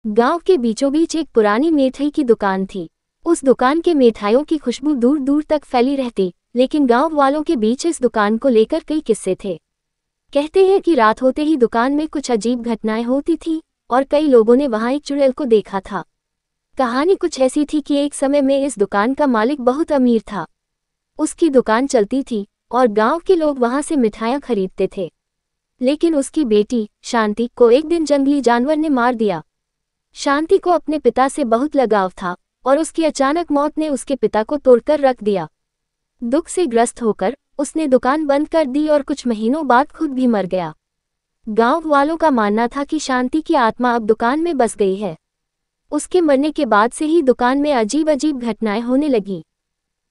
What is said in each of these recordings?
गांव के बीचों बीच एक पुरानी मिठाई की दुकान थी। उस दुकान के मिठाइयों की खुशबू दूर दूर तक फैली रहती, लेकिन गांव वालों के बीच इस दुकान को लेकर कई किस्से थे। कहते हैं कि रात होते ही दुकान में कुछ अजीब घटनाएं होती थीं और कई लोगों ने वहां एक चुड़ैल को देखा था। कहानी कुछ ऐसी थी कि एक समय में इस दुकान का मालिक बहुत अमीर था। उसकी दुकान चलती थी और गांव के लोग वहां से मिठाइयां खरीदते थे। लेकिन उसकी बेटी शांति को एक दिन जंगली जानवर ने मार दिया। शांति को अपने पिता से बहुत लगाव था और उसकी अचानक मौत ने उसके पिता को तोड़कर रख दिया। दुख से ग्रस्त होकर उसने दुकान बंद कर दी और कुछ महीनों बाद खुद भी मर गया। गांव वालों का मानना था कि शांति की आत्मा अब दुकान में बस गई है। उसके मरने के बाद से ही दुकान में अजीब अजीब घटनाएं होने लगी।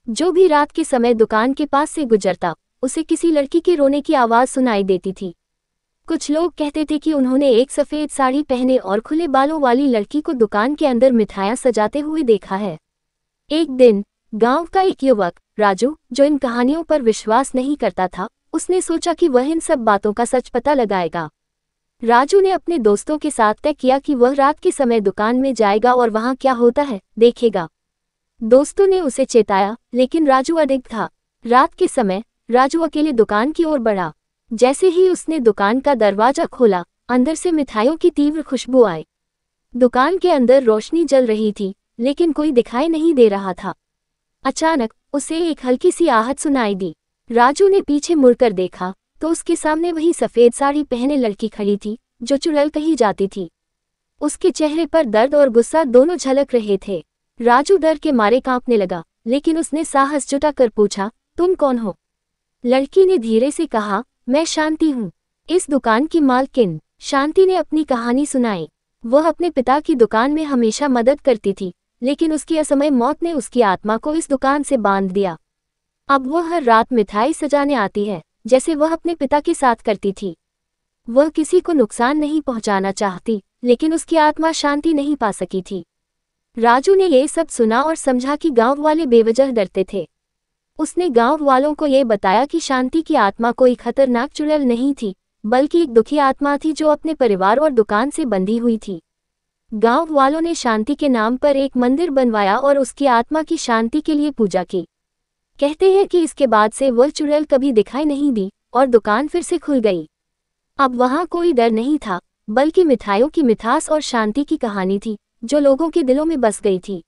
जो भी रात के समय दुकान के पास से गुजरता, उसे किसी लड़की के रोने की आवाज़ सुनाई देती थी। कुछ लोग कहते थे कि उन्होंने एक सफ़ेद साड़ी पहने और खुले बालों वाली लड़की को दुकान के अंदर मिठाइयाँ सजाते हुए देखा है। एक दिन गांव का एक युवक राजू, जो इन कहानियों पर विश्वास नहीं करता था, उसने सोचा कि वह इन सब बातों का सच पता लगाएगा। राजू ने अपने दोस्तों के साथ तय किया कि वह रात के समय दुकान में जाएगा और वहां क्या होता है देखेगा। दोस्तों ने उसे चेताया, लेकिन राजू अडिग था। रात के समय राजू अकेले दुकान की ओर बढ़ा। जैसे ही उसने दुकान का दरवाजा खोला, अंदर से मिठाइयों की तीव्र खुशबू आई। दुकान के अंदर रोशनी जल रही थी, लेकिन कोई दिखाई नहीं दे रहा था। अचानक उसे एक हल्की सी आहट सुनाई दी। राजू ने पीछे मुड़कर देखा तो उसके सामने वही सफ़ेद साड़ी पहने लड़की खड़ी थी जो चुड़ैल कही जाती थी। उसके चेहरे पर दर्द और गुस्सा दोनों झलक रहे थे। राजू डर के मारे कांपने लगा, लेकिन उसने साहस जुटाकर पूछा, तुम कौन हो? लड़की ने धीरे से कहा, मैं शांति हूँ, इस दुकान की मालकिन। शांति ने अपनी कहानी सुनाई। वह अपने पिता की दुकान में हमेशा मदद करती थी, लेकिन उसकी असमय मौत ने उसकी आत्मा को इस दुकान से बांध दिया। अब वह हर रात मिठाई सजाने आती है, जैसे वह अपने पिता के साथ करती थी। वह किसी को नुकसान नहीं पहुंचाना चाहती, लेकिन उसकी आत्मा शांति नहीं पा सकी थी। राजू ने यह सब सुना और समझा कि गांव वाले बेवजह डरते थे। उसने गांव वालों को यह बताया कि शांति की आत्मा कोई खतरनाक चुड़ैल नहीं थी, बल्कि एक दुखी आत्मा थी जो अपने परिवार और दुकान से बंधी हुई थी। गांव वालों ने शांति के नाम पर एक मंदिर बनवाया और उसकी आत्मा की शांति के लिए पूजा की। कहते हैं कि इसके बाद से वह चुड़ैल कभी दिखाई नहीं दी और दुकान फिर से खुल गई। अब वहां कोई डर नहीं था, बल्कि मिठाइयों की मिठास और शांति की कहानी थी जो लोगों के दिलों में बस गई थी।